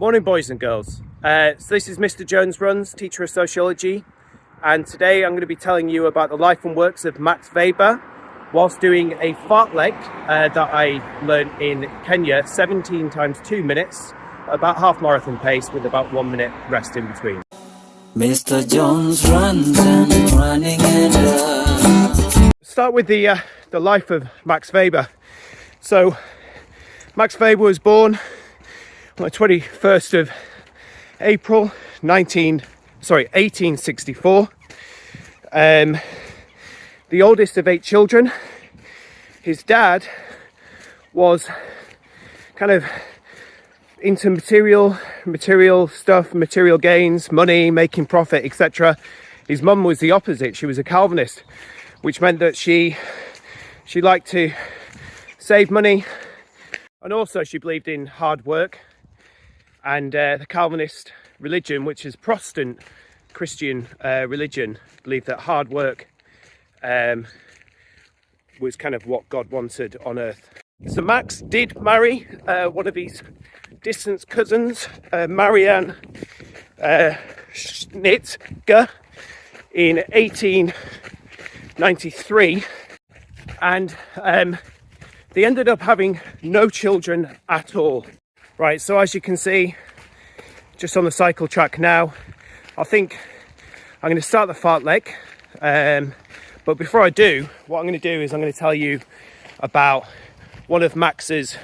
Morning, boys and girls. So this is MrJonesRuns, teacher of sociology, and today I'm going to be telling you about the life and works of Max Weber whilst doing a Fartlek that I learned in Kenya, 17 times 2 minutes, about half marathon pace with about 1 minute rest in between. Mr. Jones runs and running and runs. Start with the life of Max Weber. So Max Weber was born on the 21st of April 1864. The oldest of 8 children. His dad was kind of into material stuff, material gains, money, making profit, etc. His mum was the opposite. She was a Calvinist, which meant that she liked to save money, and also she believed in hard work. And the Calvinist religion, which is Protestant Christian religion, believed that hard work was kind of what God wanted on earth. So Max did marry one of his distant cousins, Marianne Schnittger, in 1893, and they ended up having no children at all. Right, so as you can see, just on the cycle track now, I think I'm going to start the Fartlek. But before I do, what I'm going to do is I'm going to tell you about one of Max's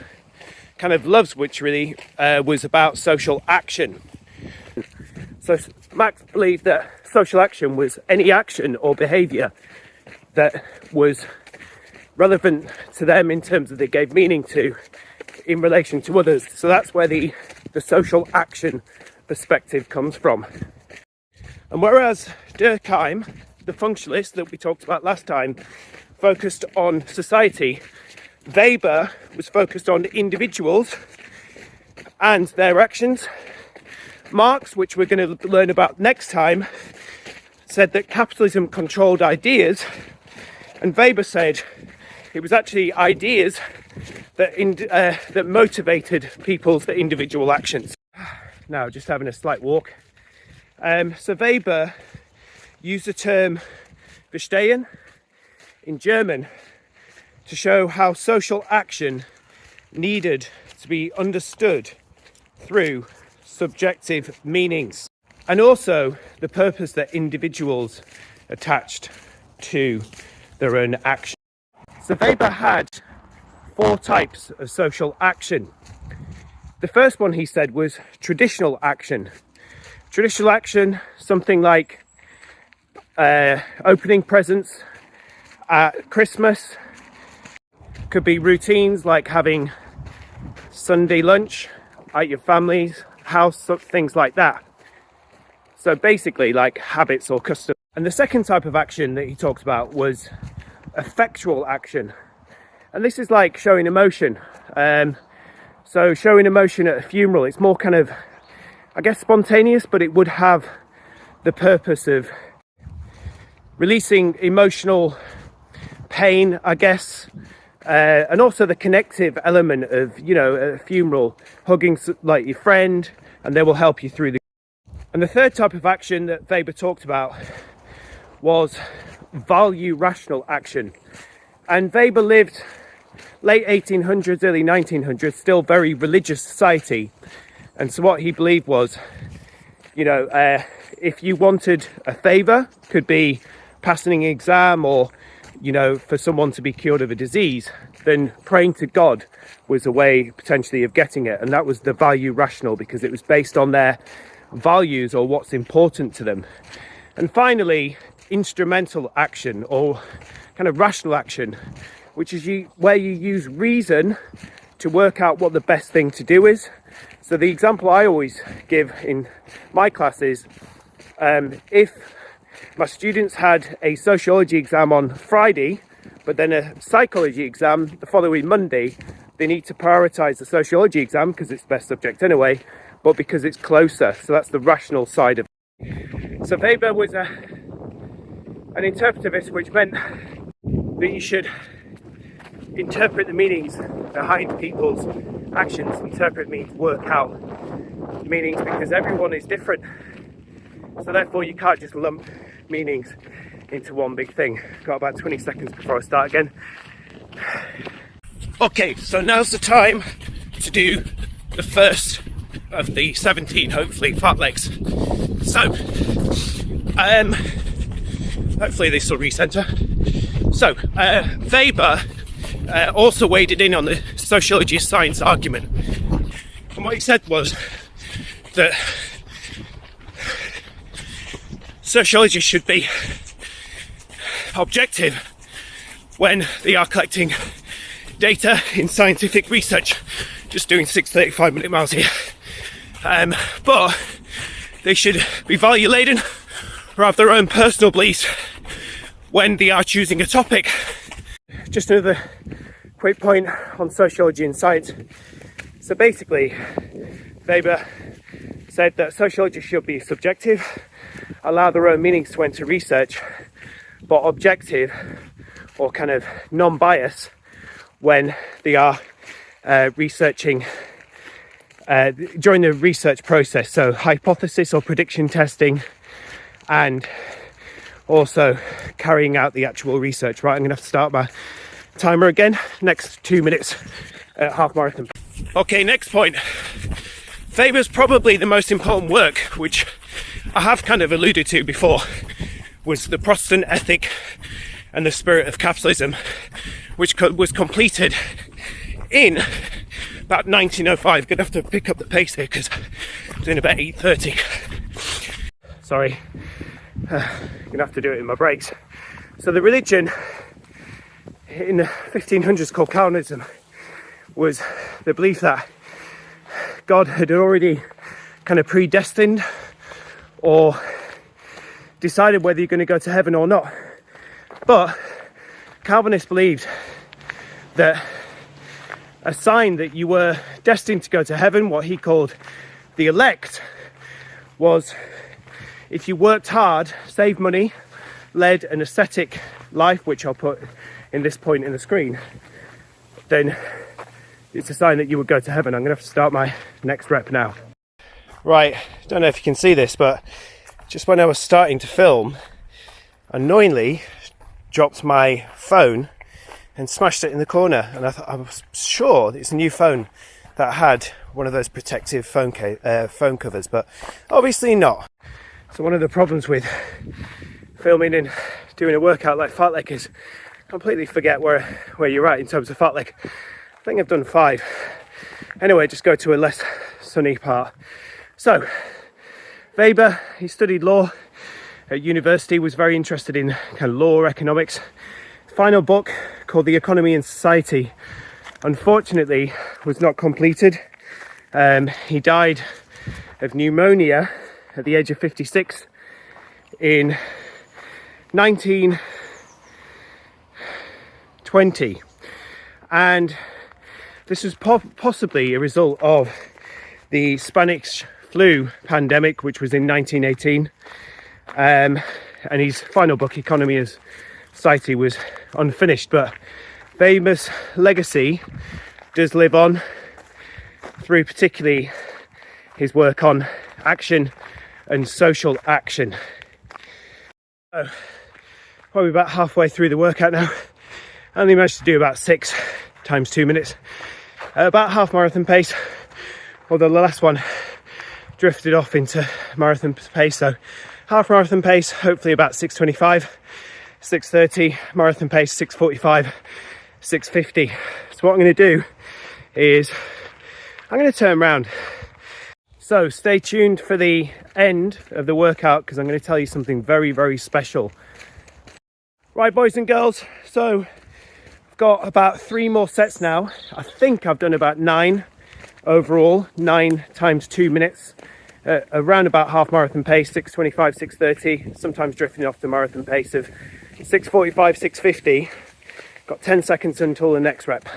kind of loves, which really was about social action. So Max believed that social action was any action or behaviour that was relevant to them in terms of they gave meaning to in relation to others. So that's where the social action perspective comes from. And whereas Durkheim, the functionalist that we talked about last time, focused on society, Weber was focused on individuals and their actions. Marx, which we're going to learn about next time, said that capitalism controlled ideas, and Weber said it was actually ideas that motivated people's individual actions. Now, just having a slight walk. So Weber used the term Verstehen in German to show how social action needed to be understood through subjective meanings, and also the purpose that individuals attached to their own action. So Weber had 4 types of social action. The first one, he said, was traditional action. Traditional action, something like opening presents at Christmas. Could be routines like having Sunday lunch at your family's house, things like that. So basically like habits or customs. And the second type of action that he talked about was effectual action. And this is like showing emotion. So showing emotion at a funeral, it's more kind of, I guess, spontaneous, but it would have the purpose of releasing emotional pain, I guess, and also the connective element of, at a funeral, hugging like your friend, and they will help you through the. And the third type of action that Weber talked about was value rational action. And Weber lived late 1800s, early 1900s, still very religious society. And so what he believed was, if you wanted a favour, could be passing an exam or, for someone to be cured of a disease, then praying to God was a way potentially of getting it. And that was the value rational, because it was based on their values or what's important to them. And finally, instrumental action, or kind of rational action, which is where you use reason to work out what the best thing to do is. So the example I always give in my class is, if my students had a sociology exam on Friday, but then a psychology exam the following Monday, they need to prioritise the sociology exam because it's the best subject anyway, but because it's closer. So that's the rational side of it. So Weber was an interpretivist, which meant that you should interpret the meanings behind people's actions. Interpret means work out meanings because everyone is different. So therefore you can't just lump meanings into one big thing. Got about 20 seconds before I start again. Okay, so now's the time to do the first of the 17, hopefully, fartleks. So, hopefully this will recenter. So, Weber also waded in on the Sociology and Science argument. And what he said was that sociologists should be objective when they are collecting data in scientific research, just doing 6 35-minute miles here. But they should be value laden or have their own personal beliefs when they are choosing a topic. Just another quick point on sociology and science. So basically, Weber said that sociologists should be subjective, allow their own meanings to enter research, but objective or kind of non-biased when they are researching during the research process. So hypothesis or prediction testing, and also carrying out the actual research. Right, I'm gonna have to start my timer again. Next 2 minutes at half marathon. Okay, next point. Weber's probably the most important work, which I have kind of alluded to before, was The Protestant Ethic and the Spirit of Capitalism, which was completed in about 1905. Gonna have to pick up the pace here because I'm doing about 8:30. Sorry, gonna have to do it in my breaks. So the religion in the 1500s called Calvinism was the belief that God had already kind of predestined or decided whether you're going to go to heaven or not. But Calvinists believed that a sign that you were destined to go to heaven, what he called the elect, was if you worked hard, saved money, led an ascetic life, which I'll put in this point in the screen, then it's a sign that you would go to heaven. I'm going to have to start my next rep now. Right, don't know if you can see this, but just when I was starting to film, annoyingly dropped my phone and smashed it in the corner. And I was sure it's a new phone that had one of those protective phone covers, but obviously not. So one of the problems with filming and doing a workout like Fartlek is completely forget where you're at in terms of Fartlek. I think I've done 5. Anyway, just go to a less sunny part. So, Weber, he studied law at university, was very interested in kind of law, economics. His final book, called The Economy and Society, unfortunately was not completed. He died of pneumonia at the age of 56 in 1920. And this was possibly a result of the Spanish flu pandemic, which was in 1918. And his final book, Economy and Society, was unfinished. But Weber's legacy does live on through particularly his work on action and social action. So, probably about halfway through the workout now. I only managed to do about 6 times 2 minutes. About half marathon pace, although the last one drifted off into marathon pace. So half marathon pace, hopefully about 6:25, 6:30, marathon pace 6:45, 6:50. So what I'm going to do is I'm going to turn around. So stay tuned for the end of the workout because I'm going to tell you something very, very special. Right, boys and girls, so I've got about 3 more sets now. I think I've done about 9 overall, 9 times 2 minutes, around about half marathon pace, 6:25, 6:30, sometimes drifting off the marathon pace of 6:45, 6:50. Got 10 seconds until the next rep.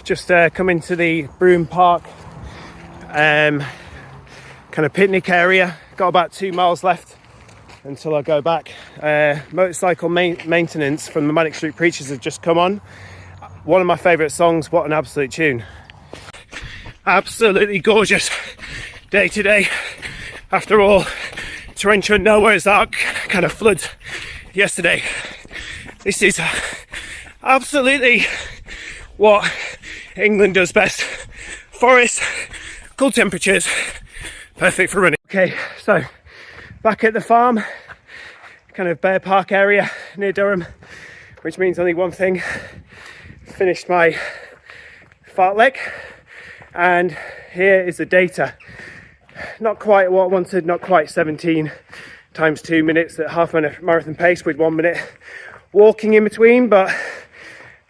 Just come into the Broome Park kind of picnic area. Got about 2 miles left until I go back. Motorcycle maintenance from the Manic Street Preachers has just come on. One of my favourite songs. What an absolute tune. Absolutely gorgeous. day today. After all, torrential Noah's Ark kind of floods yesterday. This is absolutely what England does best. Forests, cool temperatures, perfect for running. Okay, so back at the farm, kind of Bear Park area near Durham, which means only one thing. Finished my Fartlek, and here is the data. Not quite what I wanted, not quite 17 times 2 minutes at half marathon pace with 1 minute walking in between, but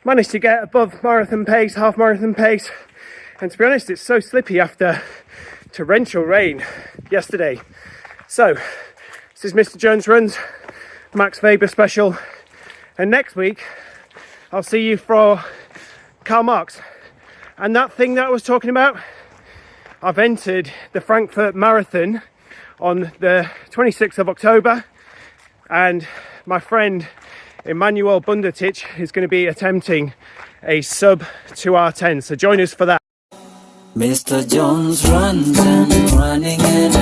managed to get above marathon pace, half marathon pace. And to be honest, it's so slippy after torrential rain yesterday. So this is Mr. Jones Runs, Max Weber special, and next week I'll see you for Karl Marx. And that thing that I was talking about, I've entered the Frankfurt Marathon on the 26th of October, and my friend Emmanuel Bundertich is going to be attempting a sub 2:10, so join us for that. Mr. Jones runs and running and